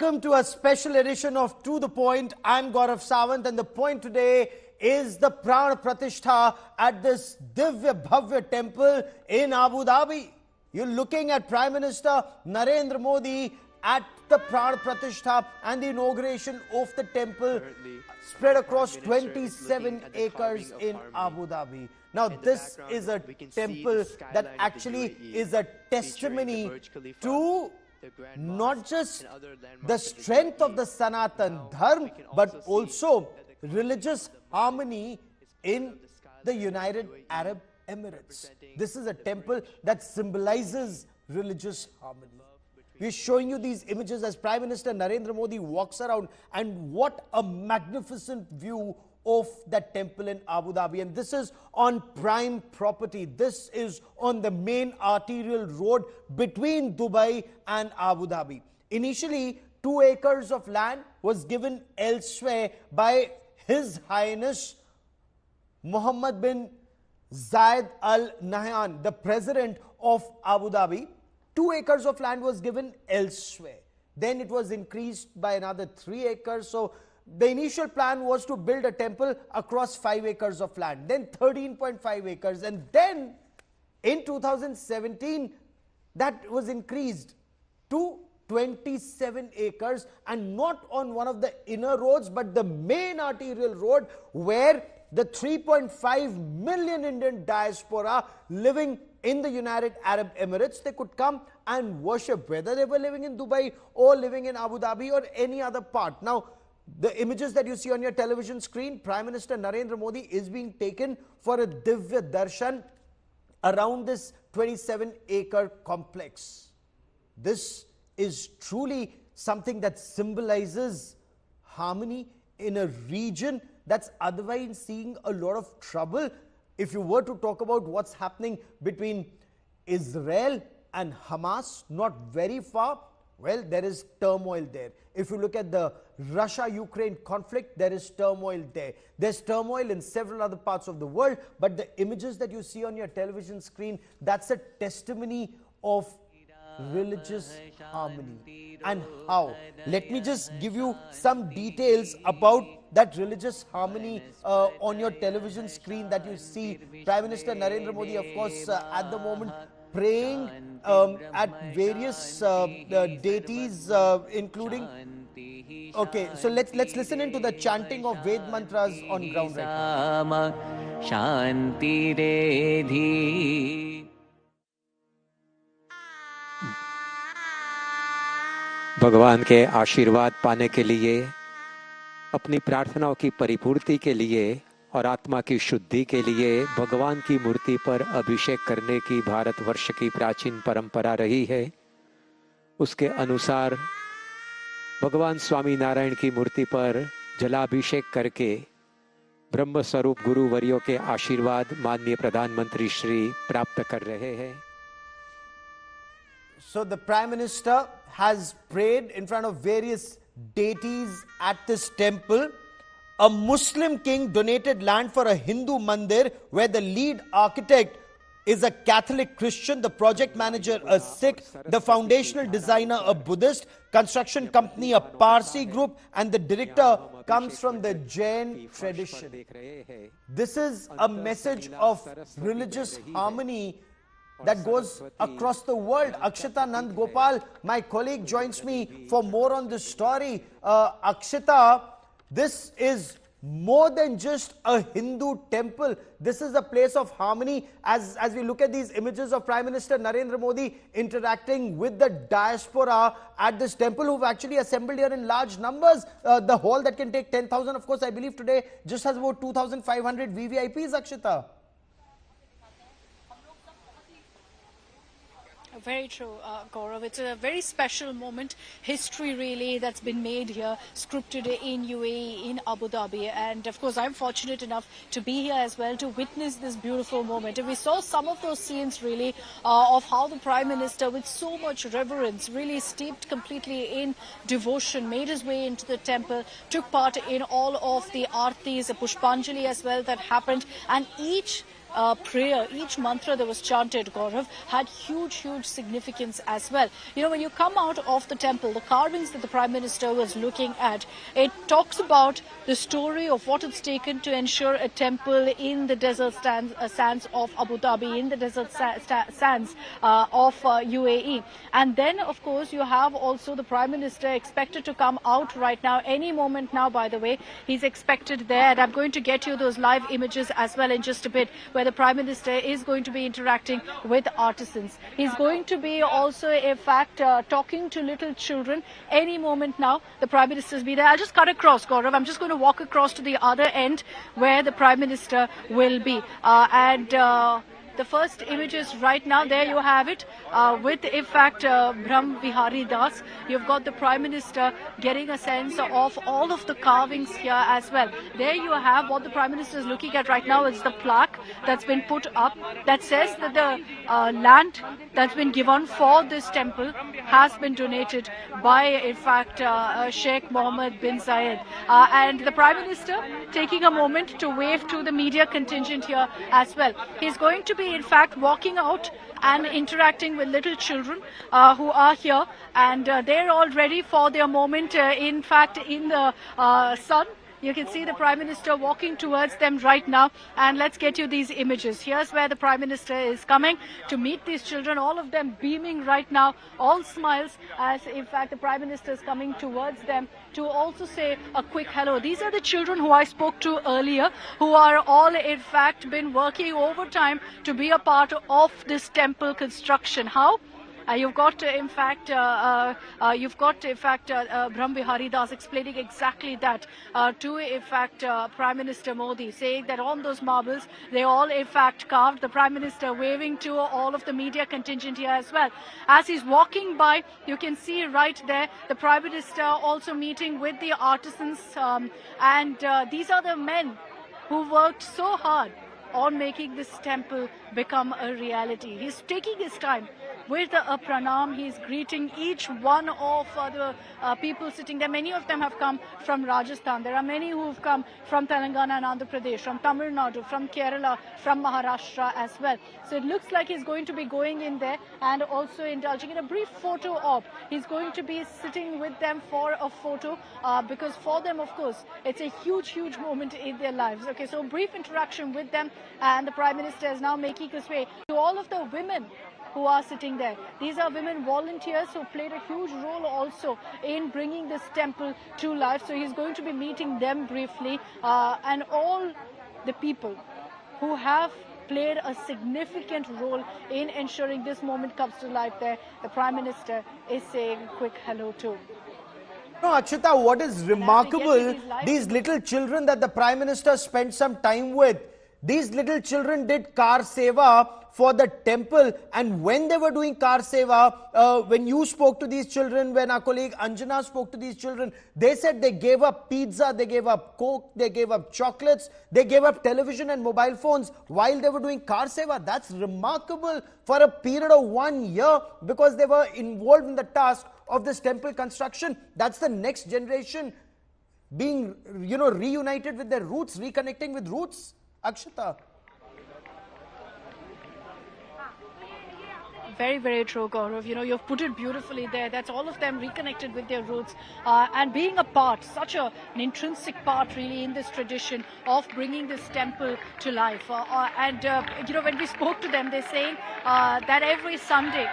Welcome to a special edition of To The Point. I'm Gaurav Sawant, and the point today is the Pran Pratishtha at this Divya Bhavya temple in Abu Dhabi. You're looking at Prime Minister Narendra Modi at the Pran Pratishtha and the inauguration of the temple spread across 27 acres in Abu Dhabi. Now, this is a temple that actually is a testimony to not just the strength of the Sanatan Dharma, but also religious harmony in the United Arab Emirates. This is a temple that symbolizes religious harmony. We're showing you these images as Prime Minister Narendra Modi walks around, and what a magnificent view of that temple in Abu Dhabi. And this is on prime property. This is on the main arterial road between Dubai and Abu Dhabi. Initially, 2 acres of land was given elsewhere by His Highness Mohammed bin Zayed Al Nahyan, the president of Abu Dhabi. 2 acres of land was given elsewhere. Then it was increased by another 3 acres. So the initial plan was to build a temple across 5 acres of land, then 13.5 acres, and then in 2017 that was increased to 27 acres, and not on one of the inner roads but the main arterial road where the 3.5 million Indian diaspora living in the United Arab Emirates, they could come and worship, whether they were living in Dubai or living in Abu Dhabi or any other part. Now, the images that you see on your television screen, Prime Minister Narendra Modi is being taken for a Divya Darshan around this 27-acre complex. This is truly something that symbolizes harmony in a region that's otherwise seeing a lot of trouble. If you were to talk about what's happening between Israel and Hamas, not very far, well, there is turmoil there. If you look at the Russia-Ukraine conflict, there is turmoil there. There's turmoil in several other parts of the world, but the images that you see on your television screen, that's a testimony of religious harmony. And how? Let me just give you some details about that religious harmony on your television screen that you see. Prime Minister Narendra Modi, of course, at the moment praying at various deities, including. Okay, so let's listen into the chanting of Ved mantras on ground right now. Shanti Redhi. भगवान के आशीर्वाद पाने के लिए, अपनी प्रार्थनाओं की परिपूर्ति के लिए और आत्मा की शुद्धि के लिए भगवान की मूर्ति पर अभिषेक करने की भारतवर्ष की प्राचीन परंपरा रही है। उसके अनुसार भगवान स्वामीनारायण की मूर्ति पर जलाभिषेक करके ब्रह्म स्वरूप गुरुवर्यों के आशीर्वाद माननीय प्रधानमंत्री श्री प्राप्त कर रहे हैं। So the Prime Minister has prayed in front of various deities at this temple. A Muslim king donated land for a Hindu mandir where the lead architect is a Catholic Christian, the project manager a Sikh, the foundational designer a Buddhist, construction company a Parsi group, and the director comes from the Jain tradition. This is a message of religious harmony that goes across the world. Akshita Nand Gopal, my colleague, joins me for more on this story. Akshita, this is more than just a Hindu temple. This is a place of harmony. As we look at these images of Prime Minister Narendra Modi interacting with the diaspora at this temple, who've actually assembled here in large numbers. The hall that can take 10,000, of course, I believe today just has about 2,500 VVIPs, Akshita. Very true, Gaurav. It's a very special moment, history really, that's been made here, scripted in UAE, in Abu Dhabi. And of course, I'm fortunate enough to be here as well to witness this beautiful moment. And we saw some of those scenes really of how the Prime Minister, with so much reverence, really steeped completely in devotion, made his way into the temple, took part in all of the Aartis, the Pushpanjali as well that happened. And each prayer, each mantra that was chanted, Gaurav, had huge significance as well. You know, when you come out of the temple, the carvings that the Prime Minister was looking at, it talks about the story of what it's taken to ensure a temple in the desert sands of Abu Dhabi, in the desert sands of UAE. And then, of course, you have also the Prime Minister expected to come out right now, any moment now, by the way. He's expected there, and I'm going to get you those live images as well in just a bit, where the Prime Minister is going to be interacting with artisans. He's going to be also, in fact, talking to little children any moment now. The Prime Minister's be there. I'll just cut across, Gaurav. I'm just going to walk across to the other end where the Prime Minister will be. The first images right now, there you have it, with, in fact, Brahm Vihari Das. You've got the Prime Minister getting a sense of all of the carvings here as well. There you have what the Prime Minister is looking at right now. Is the plaque that's been put up that says that the land that's been given for this temple has been donated by, in fact, Sheikh Mohammed bin Zayed. And the Prime Minister taking a moment to wave to the media contingent here as well. He's going to be, in fact, walking out and interacting with little children who are here, and they're all ready for their moment, in fact, in the sun. You can see the Prime Minister walking towards them right now, and let's get you these images. Here's where the Prime Minister is coming to meet these children, all of them beaming right now, all smiles, as in fact the Prime Minister is coming towards them to also say a quick hello. These are the children who I spoke to earlier, who are all in fact been working overtime to be a part of this temple construction. How? You've got, in fact, Brahm Vihari Das explaining exactly that to, in fact, Prime Minister Modi, saying that on those marbles, they all, in fact, carved. The Prime Minister waving to all of the media contingent here as well. As he's walking by, you can see right there, the Prime Minister also meeting with the artisans. These are the men who worked so hard on making this temple become a reality. He's taking his time. With a pranam, he's greeting each one of the people sitting there. Many of them have come from Rajasthan. There are many who have come from Telangana and Andhra Pradesh, from Tamil Nadu, from Kerala, from Maharashtra as well. So it looks like he's going to be going in there and also indulging in a brief photo op. He's going to be sitting with them for a photo because for them, of course, it's a huge moment in their lives. Okay, so a brief interaction with them, and the Prime Minister is now making his way to all of the women who are sitting there. These are women volunteers who played a huge role also in bringing this temple to life. So he's going to be meeting them briefly, and all the people who have played a significant role in ensuring this moment comes to life there. The Prime Minister is saying a quick hello to. No, Akshita, what is remarkable, these little children that the Prime Minister spent some time with, these little children did car seva for the temple, and when they were doing car seva, when you spoke to these children, when our colleague Anjana spoke to these children, they said they gave up pizza, they gave up coke, they gave up chocolates, they gave up television and mobile phones while they were doing car seva. That's remarkable for a period of 1 year, because they were involved in the task of this temple construction. That's the next generation being, reunited with their roots, reconnecting with roots. Akshita. Very true, Gaurav. You've put it beautifully there. That's all of them reconnected with their roots and being a part, such an intrinsic part really in this tradition of bringing this temple to life. When we spoke to them, they're saying that every Sunday,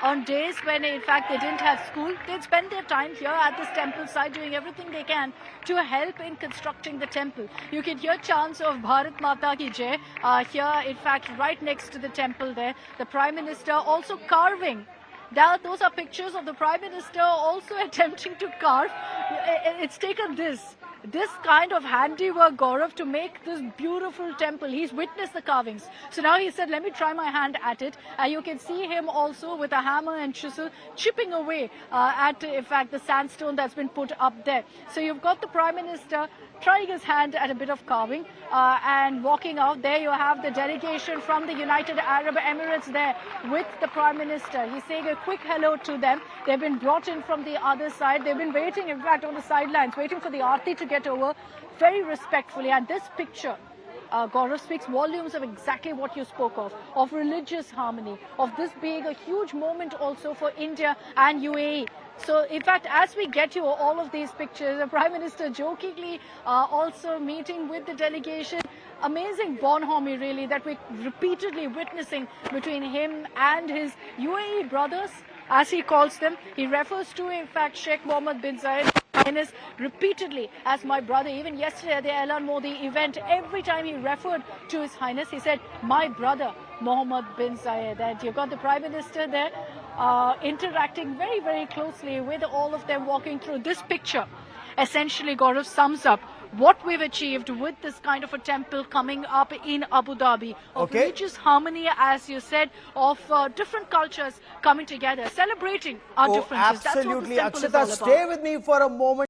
on days when in fact they didn't have school, they'd spend their time here at this temple site doing everything they can to help in constructing the temple. You can hear chants of Bharat Mata Ki Jai here, in fact, right next to the temple there. The Prime Minister also carving. Those are pictures of the Prime Minister also attempting to carve. It's taken this kind of handiwork, Gaurav, to make this beautiful temple. He's witnessed the carvings. So now he said, let me try my hand at it. You can see him also with a hammer and chisel chipping away at, in fact, the sandstone that's been put up there. So you've got the Prime Minister trying his hand at a bit of carving and walking out. There you have the delegation from the United Arab Emirates there with the Prime Minister. He's saying a quick hello to them. They've been brought in from the other side. They've been waiting, in fact, on the sidelines, waiting for the Aarti to get over very respectfully. And this picture Gaurav, speaks volumes of exactly what you spoke of religious harmony, of this being a huge moment also for India and UAE. So, in fact, as we get you all of these pictures, the Prime Minister jokingly also meeting with the delegation. Amazing bonhomie, really, that we're repeatedly witnessing between him and his UAE brothers, as he calls them. He refers to, in fact, Sheikh Mohammed bin Zayed Highness repeatedly as my brother. Even yesterday at the Alan Modi event, every time he referred to His Highness, he said, my brother Mohammed bin Zayed. And you've got the Prime Minister there interacting very, very closely with all of them, walking through this picture. Essentially, Gaurav, sums up what we've achieved with this kind of a temple coming up in Abu Dhabi, of religious harmony, as you said, of different cultures coming together, celebrating our differences. Absolutely. That's what this temple is all Akshita, about. stay with me for a moment.